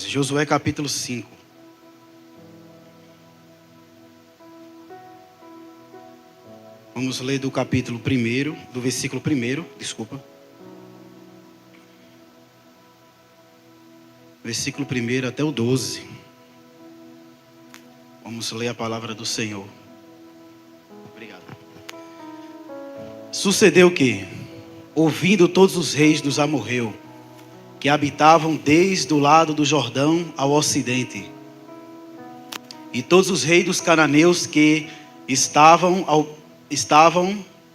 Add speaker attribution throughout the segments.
Speaker 1: Josué capítulo 5. Vamos ler do capítulo 1, do versículo 1, desculpa. Versículo 1 até o 12. Vamos ler a palavra do Senhor. Obrigado. Sucedeu que, ouvindo todos os reis dos amorreus, que habitavam desde o lado do Jordão ao ocidente, e todos os reis dos cananeus que estavam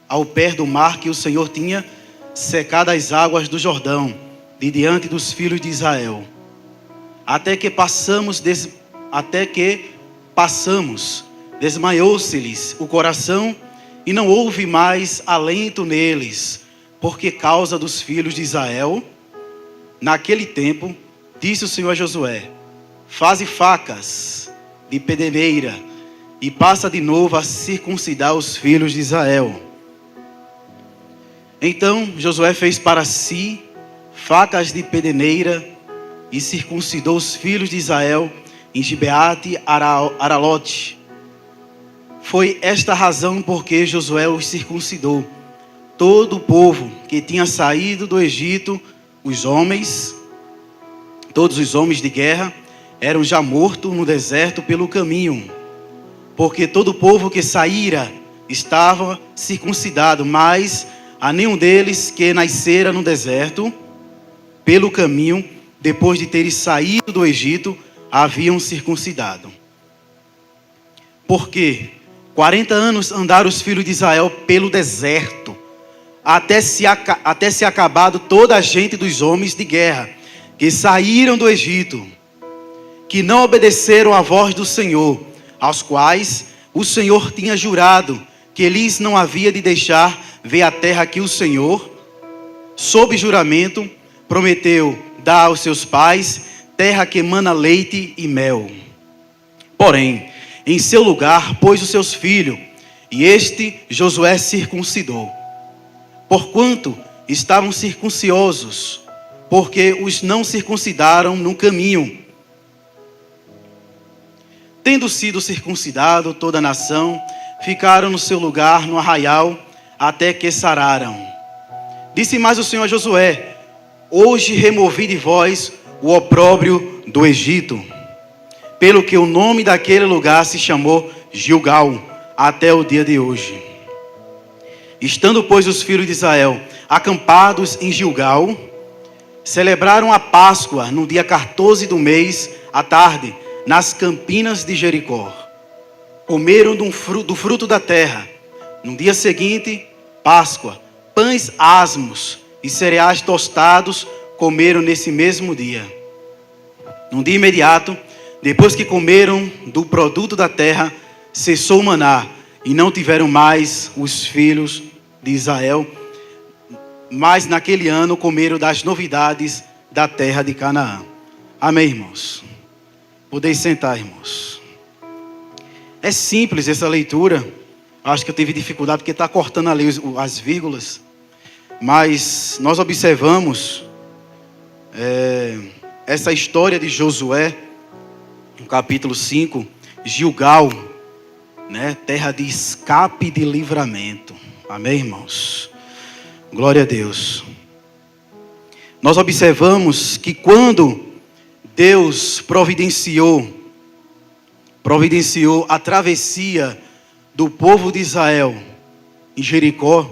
Speaker 1: ao pé do mar, que o Senhor tinha secado as águas do Jordão, de diante dos filhos de Israel, até que passamos, desmaiou-se-lhes o coração, e não houve mais alento neles, porque causa dos filhos de Israel. Naquele tempo, disse o Senhor a Josué: faze facas de pedeneira, e passa de novo a circuncidar os filhos de Israel. Então Josué fez para si facas de pedeneira, e circuncidou os filhos de Israel em Gibeate Aralote. Foi esta a razão porque Josué os circuncidou. Todo o povo que tinha saído do Egito, todos os homens de guerra, eram já mortos no deserto pelo caminho, porque todo o povo que saíra estava circuncidado, mas a nenhum deles que nascera no deserto pelo caminho, depois de terem saído do Egito, haviam circuncidado. Porque 40 anos andaram os filhos de Israel pelo deserto, até se acabado toda a gente dos homens de guerra que saíram do Egito, que não obedeceram à voz do Senhor, aos quais o Senhor tinha jurado que lhes não havia de deixar ver a terra que o Senhor, sob juramento, prometeu dar aos seus pais, terra que emana leite e mel. Porém, em seu lugar pôs os seus filhos, e este Josué circuncidou. Porquanto estavam circunciosos, porque os não circuncidaram no caminho. Tendo sido circuncidado toda a nação, ficaram no seu lugar no arraial, até que sararam. Disse mais o Senhor a Josué: hoje removi de vós o opróbrio do Egito, pelo que o nome daquele lugar se chamou Gilgal, até o dia de hoje. Estando, pois, os filhos de Israel acampados em Gilgal, celebraram a Páscoa no dia 14 do mês, à tarde, nas campinas de Jericó. Comeram do fruto da terra. No dia seguinte, Páscoa, pães asmos e cereais tostados comeram nesse mesmo dia. No dia imediato, depois que comeram do produto da terra, cessou o maná, e não tiveram mais os filhos de Israel, mas naquele ano comeram das novidades da terra de Canaã. Amém, irmãos? Podeis sentar, irmãos. É simples essa leitura. Acho que eu tive dificuldade porque está cortando ali as vírgulas. Mas nós observamos essa história de Josué, no capítulo 5, Gilgal, né? Terra de escape e de livramento. Amém, irmãos? Glória a Deus. Nós observamos que quando Deus providenciou a travessia do povo de Israel em Jericó,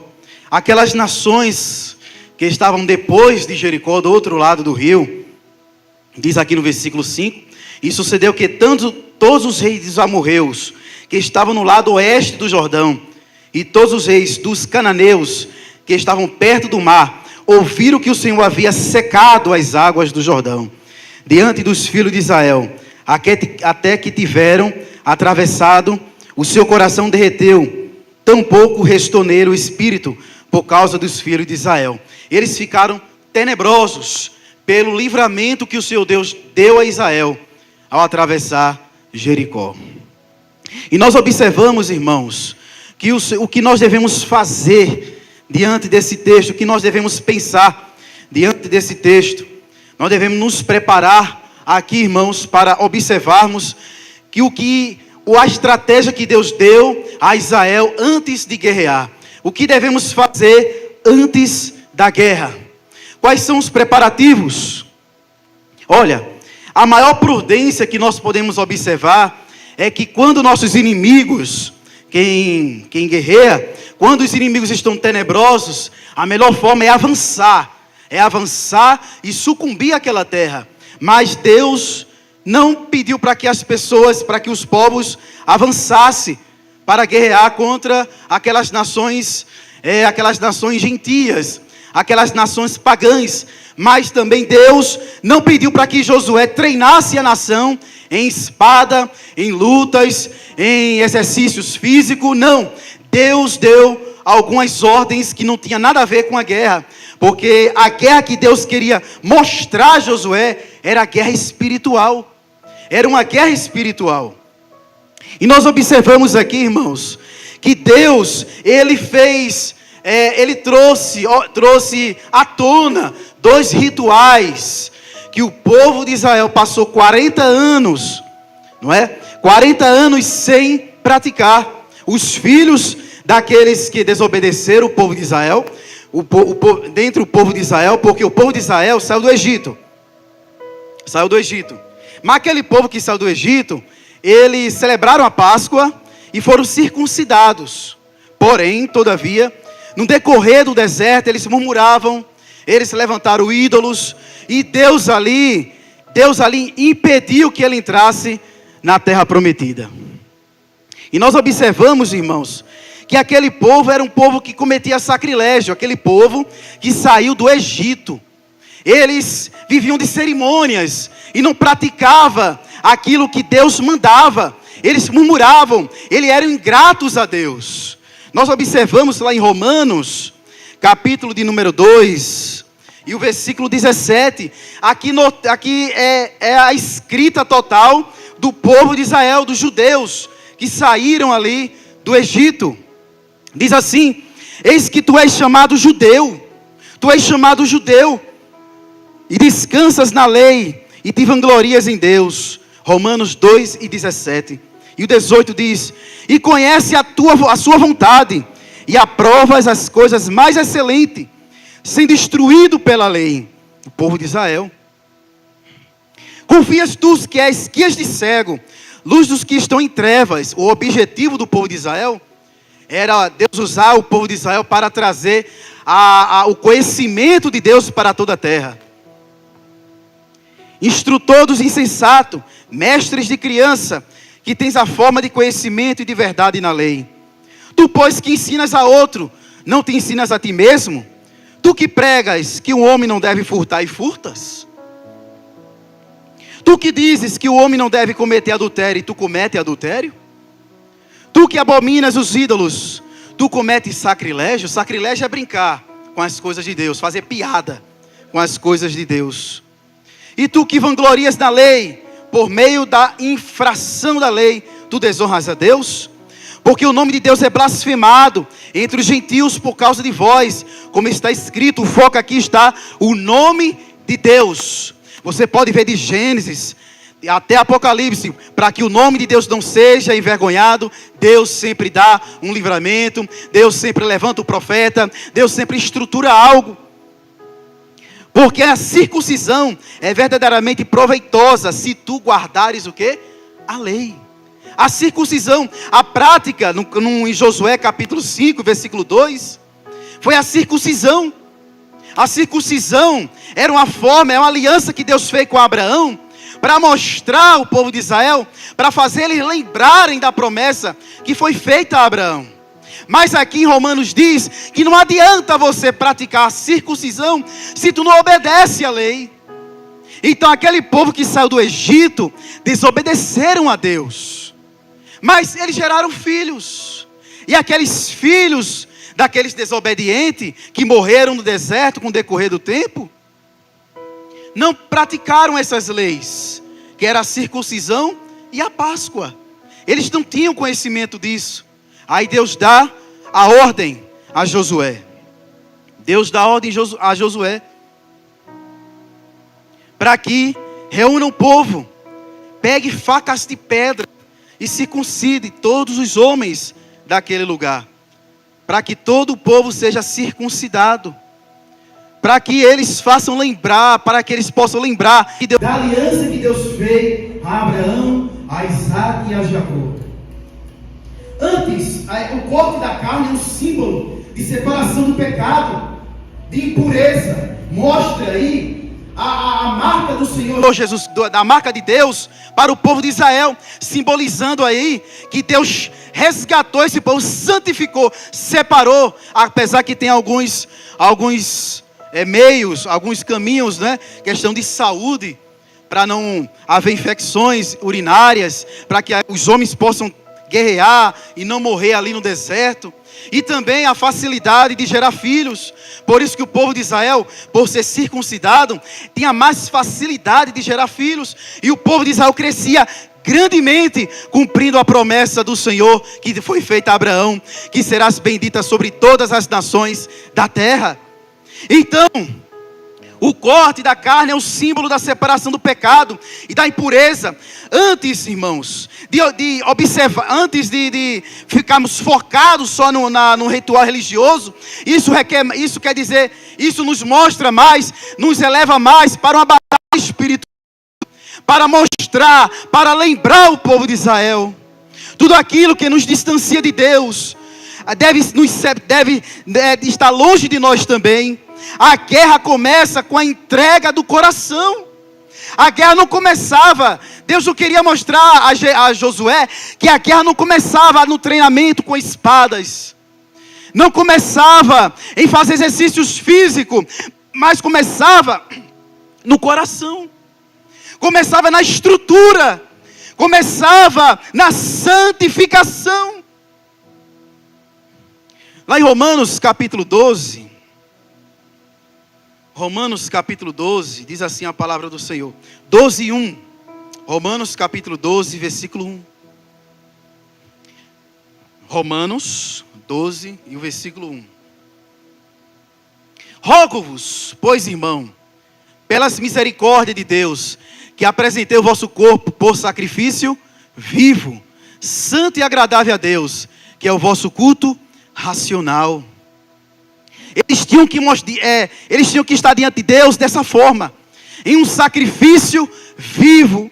Speaker 1: aquelas nações que estavam depois de Jericó, do outro lado do rio, diz aqui no versículo 5, e sucedeu que todos os reis dos amorreus que estavam no lado oeste do Jordão, e todos os reis dos cananeus que estavam perto do mar, ouviram que o Senhor havia secado as águas do Jordão diante dos filhos de Israel, até que tiveram atravessado, o seu coração derreteu, tampouco restou nele o espírito por causa dos filhos de Israel. Eles ficaram tenebrosos pelo livramento que o Senhor Deus deu a Israel ao atravessar Jericó. E nós observamos, irmãos, que o que nós devemos fazer diante desse texto, o que nós devemos pensar diante desse texto, nós devemos nos preparar aqui, irmãos, para observarmos a estratégia que Deus deu a Israel antes de guerrear. O que devemos fazer antes da guerra? Quais são os preparativos? Olha, a maior prudência que nós podemos observar é que quando nossos inimigos, quem guerreia, quando os inimigos estão tenebrosos, a melhor forma é avançar e sucumbir àquela terra. Mas Deus não pediu para que as pessoas, para que os povos avançassem para guerrear contra aquelas nações gentias, aquelas nações pagãs. Mas também Deus não pediu para que Josué treinasse a nação em espada, em lutas, em exercícios físicos. Não, Deus deu algumas ordens que não tinha nada a ver com a guerra, porque a guerra que Deus queria mostrar a Josué era a guerra espiritual. Era uma guerra espiritual. E nós observamos aqui, irmãos, que Deus, Ele trouxe à tona 2 rituais que o povo de Israel passou 40 anos, não é? 40 anos sem praticar. Os filhos daqueles que desobedeceram o povo de Israel, dentre o povo de Israel, porque o povo de Israel saiu do Egito. Mas aquele povo que saiu do Egito, eles celebraram a Páscoa e foram circuncidados. Porém, todavia, no decorrer do deserto, eles murmuravam, eles levantaram ídolos, e Deus ali impediu que ele entrasse na terra prometida. E nós observamos, irmãos, que aquele povo era um povo que cometia sacrilégio, aquele povo que saiu do Egito. Eles viviam de cerimônias e não praticavam aquilo que Deus mandava. Eles murmuravam, eles eram ingratos a Deus. Nós observamos lá em Romanos, capítulo de número 2, e o versículo 17. Aqui é a escrita total do povo de Israel, dos judeus, que saíram ali do Egito. Diz assim: eis que tu és chamado judeu, e descansas na lei, e te vanglorias em Deus. Romanos 2 e 17. E o 18 diz: e conhece a sua vontade, e aprovas as coisas mais excelentes, sendo instruído pela lei. O povo de Israel. Confias tu que és guias de cego, luz dos que estão em trevas. O objetivo do povo de Israel era Deus usar o povo de Israel para trazer o conhecimento de Deus para toda a terra. Instrutor dos insensatos, mestres de criança, que tens a forma de conhecimento e de verdade na lei. Tu, pois, que ensinas a outro, não te ensinas a ti mesmo? Tu que pregas que um homem não deve furtar e furtas? Tu que dizes que o homem não deve cometer adultério e tu comete adultério? Tu que abominas os ídolos, tu cometes sacrilégio? Sacrilégio é brincar com as coisas de Deus, fazer piada com as coisas de Deus. E tu que vanglorias na lei, por meio da infração da lei, tu desonras a Deus? Porque o nome de Deus é blasfemado entre os gentios por causa de vós, como está escrito. O foco aqui está o nome de Deus. Você pode ver de Gênesis até Apocalipse, para que o nome de Deus não seja envergonhado. Deus sempre dá um livramento, Deus sempre levanta o profeta, Deus sempre estrutura algo. Porque a circuncisão é verdadeiramente proveitosa se tu guardares o quê? A lei. A circuncisão, a prática, em Josué capítulo 5, versículo 2, foi a circuncisão. A circuncisão era uma forma, é uma aliança que Deus fez com Abraão, para mostrar ao povo de Israel, para fazer eles lembrarem da promessa que foi feita a Abraão. Mas aqui em Romanos diz que não adianta você praticar a circuncisão se tu não obedece à lei. Então aquele povo que saiu do Egito desobedeceram a Deus, mas eles geraram filhos, e aqueles filhos daqueles desobedientes que morreram no deserto com o decorrer do tempo, não praticaram essas leis, que era a circuncisão e a Páscoa. Eles não tinham conhecimento disso. Aí Deus dá a ordem a Josué. Deus dá a ordem a Josué para que Reúna o povo, pegue facas de pedra e circuncide todos os homens daquele lugar, para que todo o povo seja circuncidado, para que eles façam lembrar, para que eles possam lembrar
Speaker 2: da aliança que Deus fez a Abraão, a Isaac e a Jacó. Antes, o corte da carne é um símbolo de separação do pecado, de impureza. Mostra aí a marca do Senhor
Speaker 1: Jesus, da marca de Deus para o povo de Israel, simbolizando aí que Deus resgatou esse povo, santificou, separou, apesar que tem alguns meios, alguns caminhos, né? Questão de saúde, para não haver infecções urinárias, para que os homens possam guerrear e não morrer ali no deserto. E também a facilidade de gerar filhos. Por isso que o povo de Israel, por ser circuncidado, tinha mais facilidade de gerar filhos. E o povo de Israel crescia grandemente, cumprindo a promessa do Senhor que foi feita a Abraão, que serás bendita sobre todas as nações da terra. Então, o corte da carne é o símbolo da separação do pecado e da impureza. Antes, irmãos, de observar, antes de ficarmos focados só no ritual religioso, isso quer dizer, isso nos mostra mais, nos eleva mais para uma batalha espiritual, para mostrar, para lembrar o povo de Israel. Tudo aquilo que nos distancia de Deus deve estar longe de nós também. A guerra começa com a entrega do coração. A guerra não começava, Deus não queria mostrar a Josué que a guerra não começava no treinamento com espadas, não começava em fazer exercícios físicos, mas começava no coração, começava na estrutura, começava na santificação. Lá em Romanos capítulo 12, diz assim a palavra do Senhor. 12:1. Romanos capítulo 12, versículo 1. Romanos 12 e o versículo 1. Rogo-vos, pois, irmão, pelas misericórdias de Deus, que apresentei o vosso corpo por sacrifício vivo, santo e agradável a Deus, que é o vosso culto racional. Eles tinham que estar diante de Deus dessa forma, em um sacrifício vivo.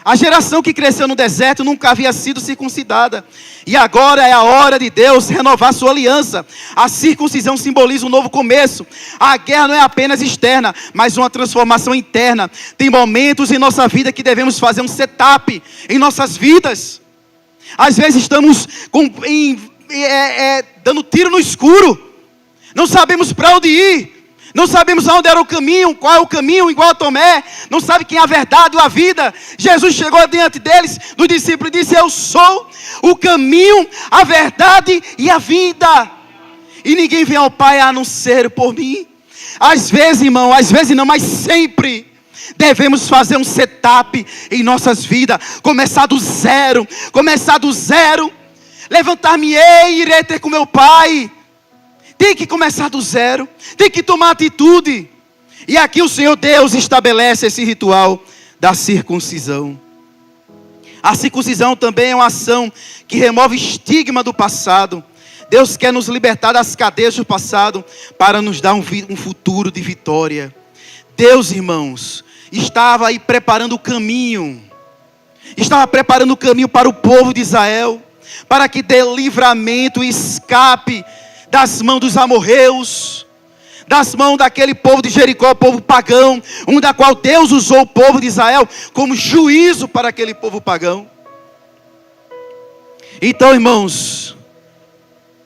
Speaker 1: A geração que cresceu no deserto nunca havia sido circuncidada, e agora é a hora de Deus renovar sua aliança. A circuncisão simboliza um novo começo. A guerra não é apenas externa, mas uma transformação interna. Tem momentos em nossa vida que devemos fazer um setup em nossas vidas. Às vezes estamos dando tiro no escuro, não sabemos para onde ir, não sabemos aonde era o caminho, qual é o caminho, igual a Tomé, não sabe quem é a verdade ou a vida. Jesus chegou diante deles, dos discípulos, e disse: eu sou o caminho, a verdade e a vida, e ninguém vem ao Pai a não ser por mim. Às vezes, irmão, às vezes não, mas sempre devemos fazer um setup em nossas vidas, começar do zero, levantar-me-ei e irei ter com meu Pai. Tem que começar do zero, tem que tomar atitude. E aqui o Senhor Deus estabelece esse ritual da circuncisão. A circuncisão também é uma ação que remove o estigma do passado. Deus quer nos libertar das cadeias do passado para nos dar um futuro de vitória. Deus, irmãos, estava aí preparando o caminho. Estava preparando o caminho para o povo de Israel, para que dê livramento e escape das mãos dos amorreus, das mãos daquele povo de Jericó, povo pagão, da qual Deus usou o povo de Israel como juízo para aquele povo pagão. Então, irmãos,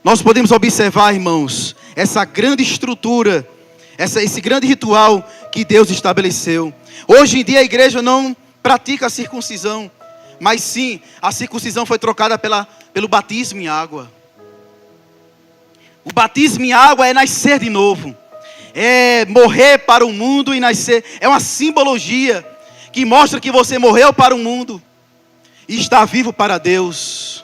Speaker 1: nós podemos observar, irmãos, essa grande estrutura, esse grande ritual que Deus estabeleceu. Hoje em dia a igreja não pratica a circuncisão, mas sim, a circuncisão foi trocada pelo batismo em água. O batismo em água é nascer de novo, é morrer para o mundo e nascer. É uma simbologia que mostra que você morreu para o mundo e está vivo para Deus.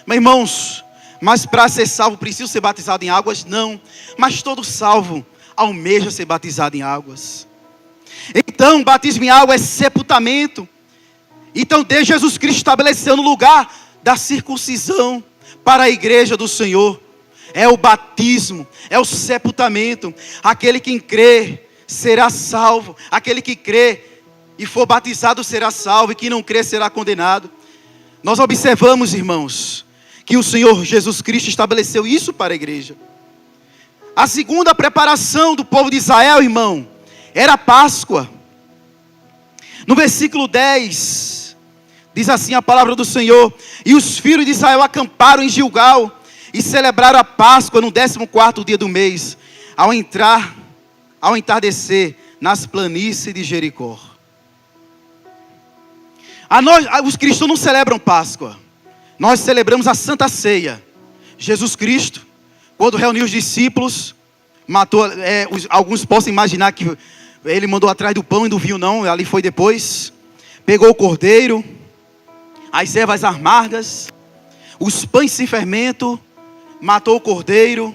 Speaker 1: Mas, irmãos, mas para ser salvo precisa ser batizado em águas? Não, mas todo salvo almeja ser batizado em águas. Então, batismo em água é sepultamento. Então, Deus, Jesus Cristo estabeleceu no lugar da circuncisão para a igreja do Senhor. É o batismo, é o sepultamento. Aquele que crê será salvo. Aquele que crê e for batizado será salvo. E quem não crê será condenado. Nós observamos, irmãos, que o Senhor Jesus Cristo estabeleceu isso para a igreja. A segunda preparação do povo de Israel, irmão, era a Páscoa. No versículo 10, diz assim a palavra do Senhor: e os filhos de Israel acamparam em Gilgal e celebraram a Páscoa no 14º dia do mês, ao entardecer nas planícies de Jericó. Os cristãos não celebram Páscoa. Nós celebramos a Santa Ceia. Jesus Cristo, quando reuniu os discípulos, matou, alguns possam imaginar que ele mandou atrás do pão e do vinho, não, ali foi depois. Pegou o cordeiro, as ervas amargas, os pães sem fermento, matou o cordeiro,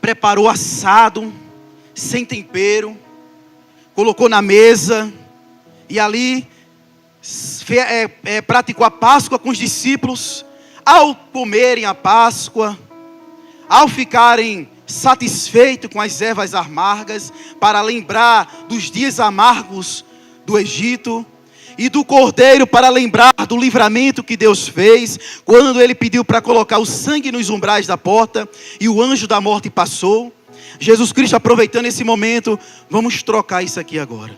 Speaker 1: preparou assado, sem tempero, colocou na mesa, e ali praticou a Páscoa com os discípulos. Ao comerem a Páscoa, ao ficarem satisfeitos com as ervas amargas, para lembrar dos dias amargos do Egito, e do cordeiro para lembrar do livramento que Deus fez, quando ele pediu para colocar o sangue nos umbrais da porta, e o anjo da morte passou. Jesus Cristo, aproveitando esse momento, vamos trocar isso aqui agora.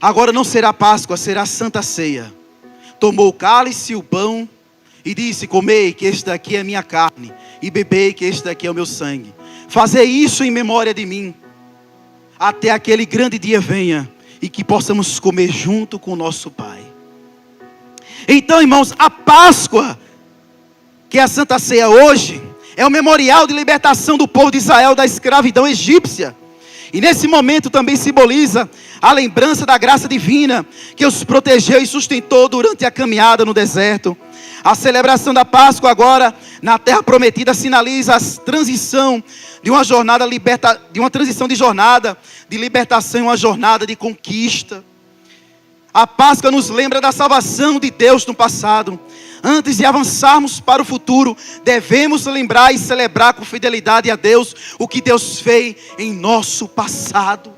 Speaker 1: Agora não será Páscoa, será Santa Ceia. Tomou o cálice e o pão, e disse: comei, que este daqui é minha carne, e bebei, que este daqui é o meu sangue. Fazei isso em memória de mim, até aquele grande dia venha, e que possamos comer junto com o nosso Pai. Então, irmãos, a Páscoa, que é a Santa Ceia hoje, é o memorial de libertação do povo de Israel da escravidão egípcia. E nesse momento também simboliza a lembrança da graça divina que os protegeu e sustentou durante a caminhada no deserto. A celebração da Páscoa agora na terra prometida sinaliza a transição de uma jornada de libertação em uma jornada de conquista. A Páscoa nos lembra da salvação de Deus no passado. Antes de avançarmos para o futuro, devemos lembrar e celebrar com fidelidade a Deus o que Deus fez em nosso passado.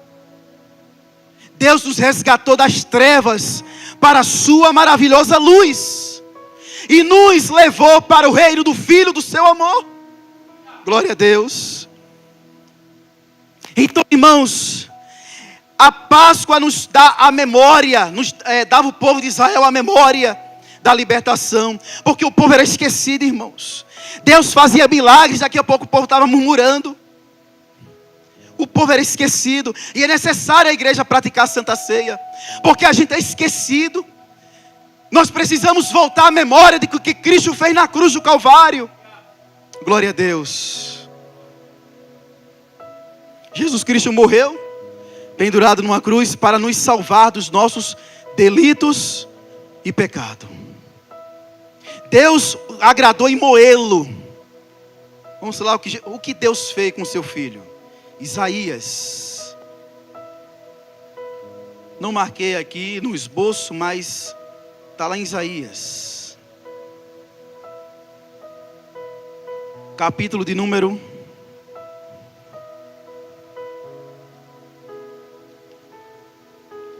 Speaker 1: Deus nos resgatou das trevas para a sua maravilhosa luz e nos levou para o reino do Filho do seu amor. Glória a Deus. Então, irmãos, a Páscoa nos dá a memória, dava o povo de Israel a memória da libertação, porque o povo era esquecido, irmãos. Deus fazia milagres, daqui a pouco o povo estava murmurando. O povo era esquecido, e é necessário a igreja praticar a Santa Ceia, porque a gente é esquecido. Nós precisamos voltar à memória de que Cristo fez na cruz do Calvário. Glória a Deus. Jesus Cristo morreu, pendurado numa cruz, para nos salvar dos nossos delitos e pecado. Deus agradou em moê-lo. Vamos lá, o que Deus fez com seu filho. Isaías. Não marquei aqui no esboço, mas está lá em Isaías. Capítulo de número...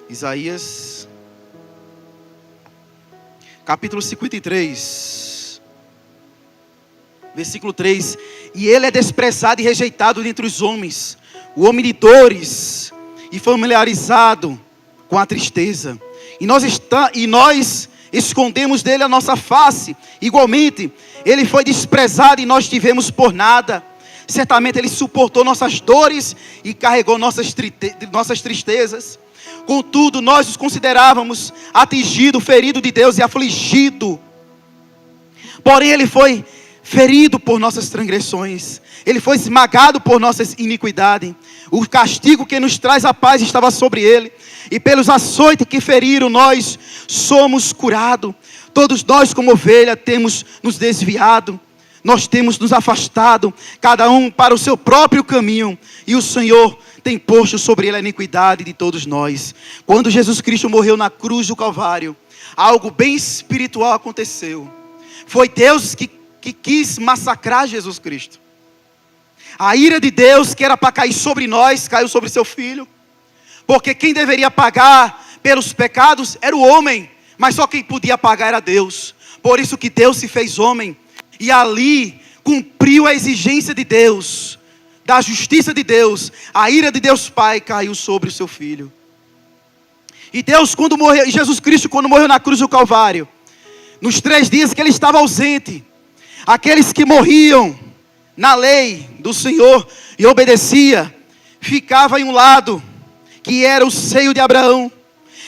Speaker 1: Isaías, capítulo 53, versículo 3. E ele é desprezado e rejeitado dentre os homens, o homem de dores e familiarizado com a tristeza. E nós escondemos dele a nossa face. Igualmente, ele foi desprezado e nós tivemos por nada. Certamente ele suportou nossas dores e carregou nossas tristezas. Contudo, nós os considerávamos atingido, ferido de Deus e afligido. Porém, ele foi ferido por nossas transgressões. Ele foi esmagado por nossas iniquidades. O castigo que nos traz a paz estava sobre ele. E pelos açoites que feriram, nós somos curados. Todos nós, como ovelha, temos nos desviado. Nós temos nos afastado, cada um para o seu próprio caminho. E o Senhor tem posto sobre ele a iniquidade de todos nós. Quando Jesus Cristo morreu na cruz do Calvário, algo bem espiritual aconteceu. Foi Deus que quis massacrar Jesus Cristo. A ira de Deus, que era para cair sobre nós, caiu sobre seu Filho. Porque quem deveria pagar pelos pecados era o homem, mas só quem podia pagar era Deus. Por isso que Deus se fez homem, e ali cumpriu a exigência de Deus, da justiça de Deus. A ira de Deus Pai caiu sobre o seu Filho. E Jesus Cristo, quando morreu na cruz do Calvário, nos 3 dias que ele estava ausente, aqueles que morriam na lei do Senhor e obedecia, ficava em um lado, que era o seio de Abraão,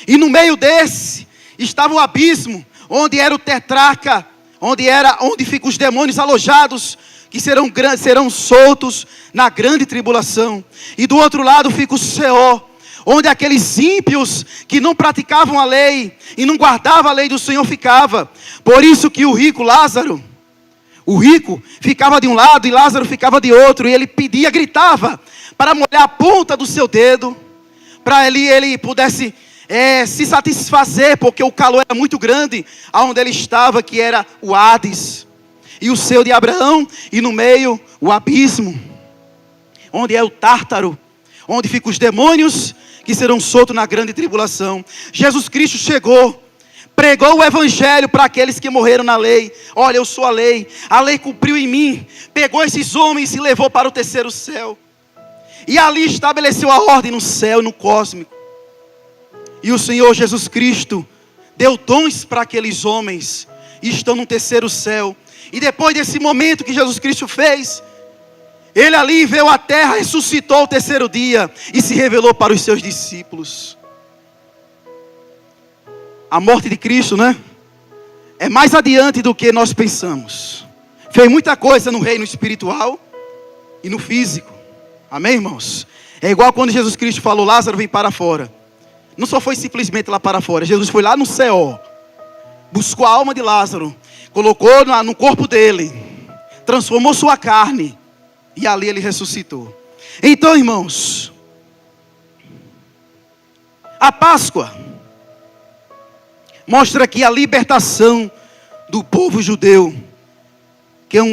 Speaker 1: e no meio desse estava o abismo, onde era o tetrarca, onde ficam os demônios alojados, que serão soltos na grande tribulação. E do outro lado fica o Seol, onde aqueles ímpios que não praticavam a lei e não guardavam a lei do Senhor ficava. Por isso que o rico Lázaro, ficava de um lado e Lázaro ficava de outro, e ele gritava para molhar a ponta do seu dedo, para ele pudesse se satisfazer, porque o calor era muito grande, aonde ele estava, que era o Hades, e o seio de Abraão, e no meio o abismo, onde é o Tártaro, onde ficam os demônios, que serão soltos na grande tribulação. Jesus Cristo chegou, pregou o evangelho para aqueles que morreram na lei. Olha, eu sou a lei cumpriu em mim, pegou esses homens e levou para o terceiro céu, e ali estabeleceu a ordem no céu e no cósmico. E o Senhor Jesus Cristo deu dons para aqueles homens, e estão no terceiro céu. E depois desse momento que Jesus Cristo fez, ele ali veio à terra, ressuscitou o terceiro dia e se revelou para os seus discípulos. A morte de Cristo, né? É mais adiante do que nós pensamos. Fez muita coisa no reino espiritual e no físico. Amém, irmãos? É igual quando Jesus Cristo falou, Lázaro, vem para fora. Não só foi simplesmente lá para fora. Jesus foi lá no céu, buscou a alma de Lázaro, colocou no corpo dele, transformou sua carne, e ali ele ressuscitou. Então, irmãos, a Páscoa mostra aqui a libertação do povo judeu,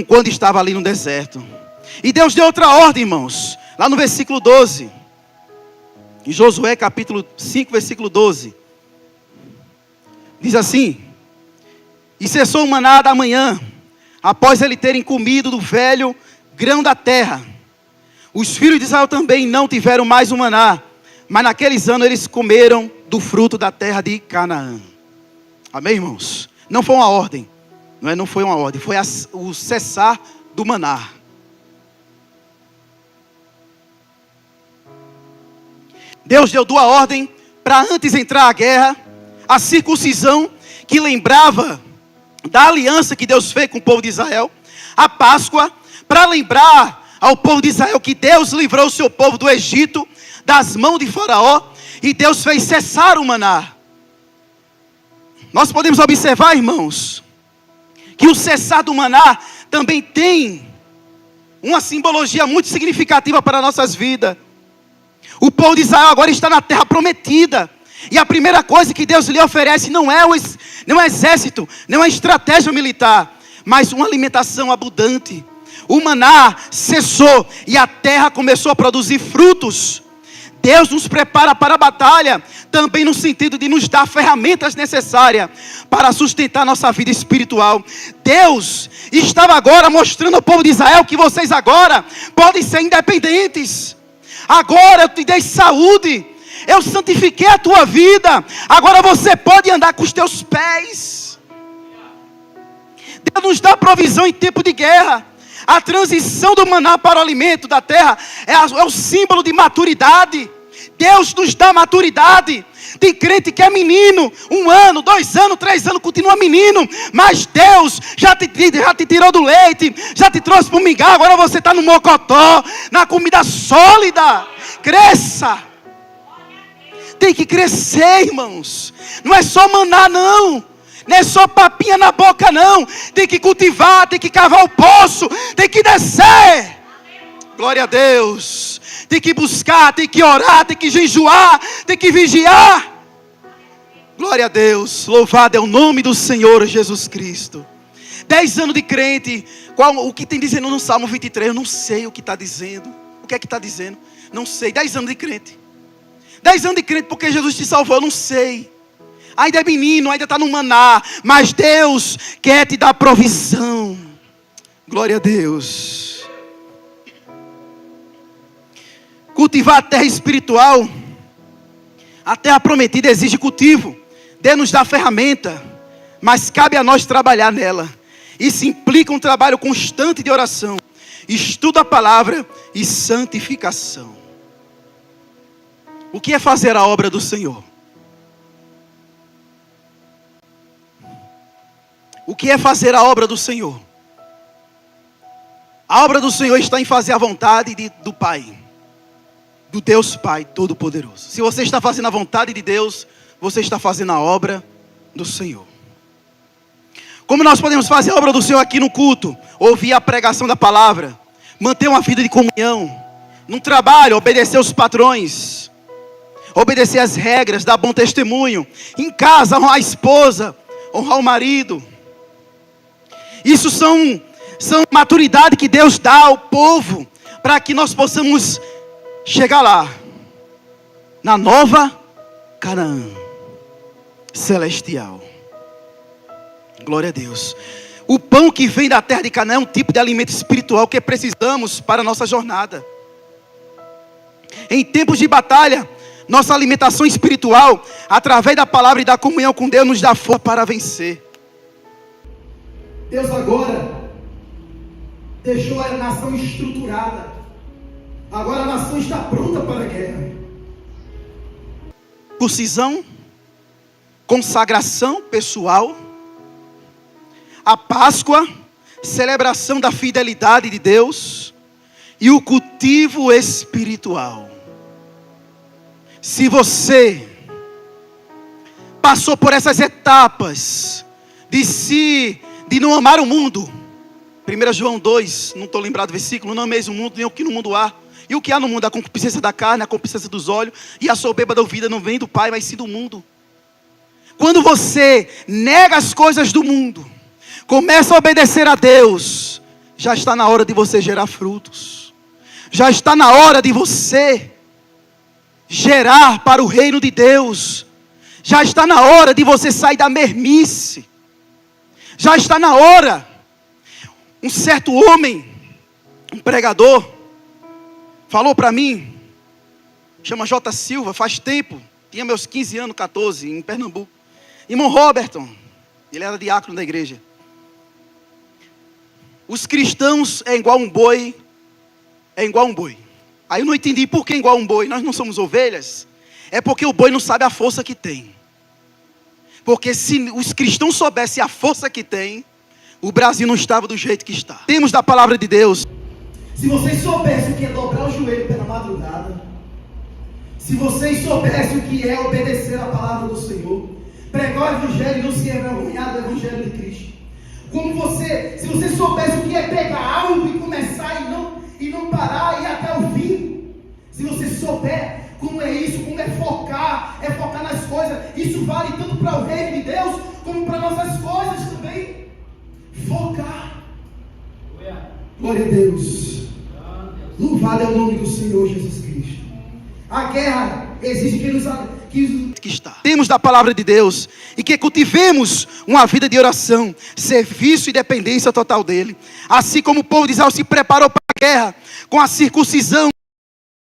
Speaker 1: quando estava ali no deserto. E Deus deu outra ordem, irmãos, lá no versículo 12, em Josué capítulo 5, versículo 12, diz assim: e cessou o maná da manhã, após ele terem comido do velho grão da terra. Os filhos de Israel também não tiveram mais o maná, mas naqueles anos eles comeram do fruto da terra de Canaã. Amém, irmãos? Não foi uma ordem, não foi uma ordem, foi o cessar do maná. Deus deu duas ordens para antes entrar a guerra: a circuncisão, que lembrava da aliança que Deus fez com o povo de Israel; a Páscoa, para lembrar ao povo de Israel que Deus livrou o seu povo do Egito, das mãos de Faraó, e Deus fez cessar o maná. Nós podemos observar, irmãos, que o cessar do maná também tem uma simbologia muito significativa para nossas vidas. O povo de Israel agora está na terra prometida, e a primeira coisa que Deus lhe oferece não é um exército, não é uma estratégia militar, mas uma alimentação abundante. O maná cessou e a terra começou a produzir frutos. Deus nos prepara para a batalha, também no sentido de nos dar ferramentas necessárias para sustentar nossa vida espiritual. Deus estava agora mostrando ao povo de Israel que vocês agora podem ser independentes. Agora eu te dei saúde, eu santifiquei a tua vida, agora você pode andar com os teus pés. Deus nos dá provisão em tempo de guerra. A transição do maná para o alimento da terra é o símbolo de maturidade. Deus nos dá maturidade. Tem crente que é menino, 1 ano, 2 anos, 3 anos, continua menino, mas Deus já te tirou do leite, já te trouxe para o mingau, agora você está no mocotó, na comida sólida. Cresça. Tem que crescer, irmãos. Não é só maná, não. Não é só papinha na boca, não. Tem que cultivar, tem que cavar o poço, tem que descer. Glória a Deus. tem que buscar, tem que orar, tem que jejuar, tem que vigiar. Glória a Deus, louvado é o nome do Senhor Jesus Cristo. 10 anos de crente, o que tem dizendo no Salmo 23? Eu não sei o que está dizendo. O que é que está dizendo? Não sei. 10 anos de crente. 10 anos de crente porque Jesus te salvou, eu não sei. Ainda é menino, ainda está no maná, mas Deus quer te dar provisão. Glória a Deus. Cultivar a terra espiritual, a terra prometida exige cultivo. Deus nos dá a ferramenta, mas cabe a nós trabalhar nela. Isso implica um trabalho constante de oração, estudo da palavra e santificação. O que é fazer a obra do Senhor? O que é fazer a obra do Senhor? A obra do Senhor está em fazer a vontade do Pai, do Deus Pai Todo-Poderoso. Se você está fazendo a vontade de Deus, você está fazendo a obra do Senhor. Como nós podemos fazer a obra do Senhor aqui no culto? Ouvir a pregação da palavra, manter uma vida de comunhão, no trabalho, obedecer os patrões, obedecer as regras, dar bom testemunho, em casa, honrar a esposa, honrar o marido. Isso são maturidade que Deus dá ao povo, para que nós possamos chegar lá, na nova Canaã celestial. Glória a Deus. O pão que vem da terra de Canaã é um tipo de alimento espiritual que precisamos para a nossa jornada. Em tempos de batalha, nossa alimentação espiritual, através da palavra e da comunhão com Deus, nos dá força para vencer.
Speaker 2: Deus agora deixou a nação estruturada. Agora a nação está pronta para a guerra.
Speaker 1: Circuncisão, consagração pessoal, a Páscoa, celebração da fidelidade de Deus e o cultivo espiritual. Se você passou por essas etapas de não amar o mundo, 1 João 2, não estou lembrado do versículo, não ameis o mundo, nem o que no mundo há. E o que há no mundo? A concupiscência da carne, a concupiscência dos olhos e a soberba da vida não vem do Pai, mas sim do mundo. Quando você nega as coisas do mundo, começa a obedecer a Deus, já está na hora de você gerar frutos. Já está na hora de você gerar para o reino de Deus. Já está na hora de você sair da mermice. Já está na hora. Um certo homem, um pregador, falou para mim, chama J. Silva, faz tempo, tinha meus 15 anos, 14, em Pernambuco. Irmão Roberton, ele era diácono da igreja. Os cristãos é igual um boi, é igual um boi. Aí eu não entendi por que igual um boi, nós não somos ovelhas. É porque o boi não sabe a força que tem. Porque se os cristãos soubessem a força que tem, o Brasil não estava do jeito que está. Temos da palavra de Deus.
Speaker 2: Se vocês soubessem o que é dobrar o joelho pela madrugada, se vocês soubessem o que é obedecer a palavra do Senhor, pregar o evangelho e não se envergonhar do evangelho de Cristo. Se você soubesse o que é pegar algo e começar e não parar e ir até o fim. Se você souber como é isso, como é focar nas coisas, isso vale tanto para o reino de Deus, como para nossas coisas também. Focar. Glória a Deus. Louvado é o nome do Senhor Jesus Cristo. A guerra exige que
Speaker 1: está. Temos da palavra de Deus e que cultivemos uma vida de oração, serviço e dependência total dele. Assim como o povo de Israel se preparou para a guerra com a circuncisão,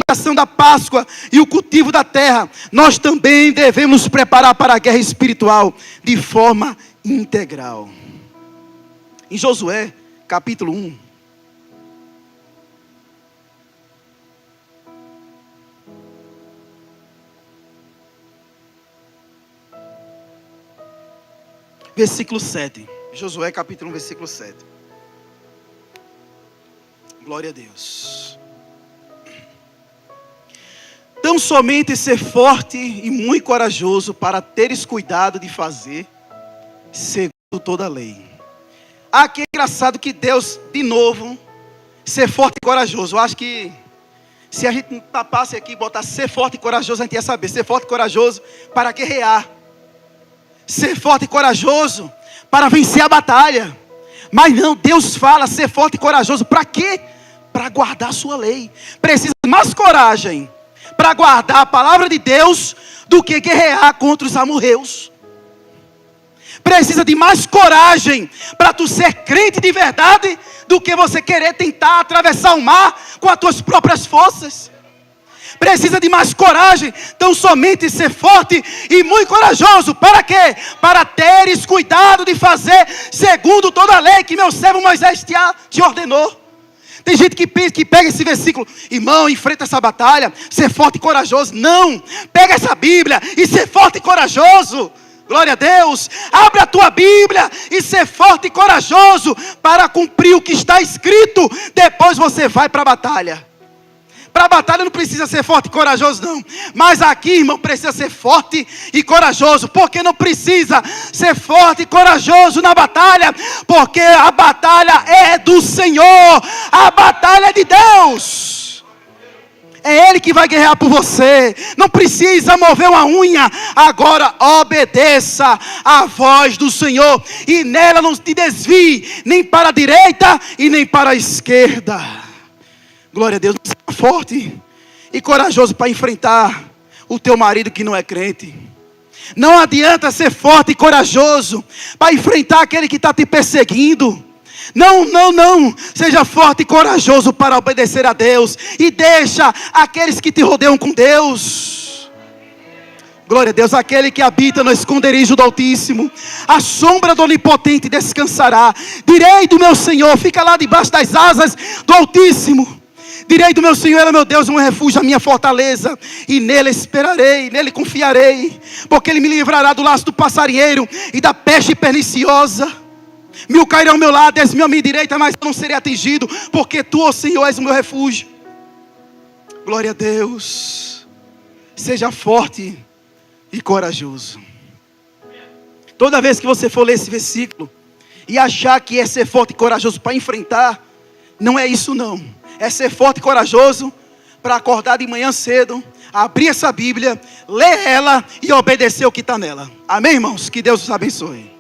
Speaker 1: a ação da Páscoa e o cultivo da terra, nós também devemos nos preparar para a guerra espiritual de forma integral. Em Josué, capítulo 1, versículo 7. Josué capítulo 1, versículo 7. Glória a Deus. Tão somente ser forte e muito corajoso para teres cuidado de fazer segundo toda a lei. Aqui é engraçado que Deus, de novo, ser forte e corajoso. Eu acho que Se a gente tapasse aqui e botasse ser forte e corajoso, a gente ia saber. Ser forte e corajoso para guerrear. Ser forte e corajoso para vencer a batalha. Mas não, Deus fala ser forte e corajoso para quê? Para guardar a sua lei. Precisa de mais coragem para guardar a palavra de Deus do que guerrear contra os amorreus. Precisa de mais coragem para tu ser crente de verdade do que você querer tentar atravessar o mar com as tuas próprias forças. Precisa de mais coragem, então somente ser forte e muito corajoso. Para quê? Para teres cuidado de fazer segundo toda a lei que meu servo Moisés te ordenou. Tem gente que pega esse versículo, irmão, enfrenta essa batalha, ser forte e corajoso. Não, pega essa Bíblia e ser forte e corajoso. Glória a Deus. Abre a tua Bíblia e ser forte e corajoso para cumprir o que está escrito. Depois você vai para a batalha. Para a batalha não precisa ser forte e corajoso não. Mas aqui, irmão, precisa ser forte e corajoso. Porque não precisa ser forte e corajoso na batalha. Porque a batalha é do Senhor. A batalha é de Deus. É Ele que vai guerrear por você. Não precisa mover uma unha. Agora obedeça a voz do Senhor. E nela não te desvie nem para a direita e nem para a esquerda. Glória a Deus. Seja forte e corajoso para enfrentar o teu marido que não é crente. Não adianta ser forte e corajoso para enfrentar aquele que está te perseguindo. Não. Seja forte e corajoso para obedecer a Deus. E deixa aqueles que te rodeiam com Deus. Glória a Deus. Aquele que habita no esconderijo do Altíssimo, a sombra do Onipotente descansará. Direi do meu Senhor, fica lá debaixo das asas do Altíssimo. Direi do meu Senhor, Ele é meu Deus, um refúgio, a minha fortaleza. E nele esperarei, nele confiarei. Porque Ele me livrará do laço do passarinheiro e da peste perniciosa. 1000 cairão ao meu lado, 10.000 à minha direita, mas eu não serei atingido, porque Tu, ó Senhor, és o meu refúgio. Glória a Deus. Seja forte e corajoso. Toda vez que você for ler esse versículo e achar que é ser forte e corajoso para enfrentar, não é isso não. É ser forte e corajoso para acordar de manhã cedo, abrir essa Bíblia, ler ela e obedecer o que está nela. Amém, irmãos? Que Deus os abençoe.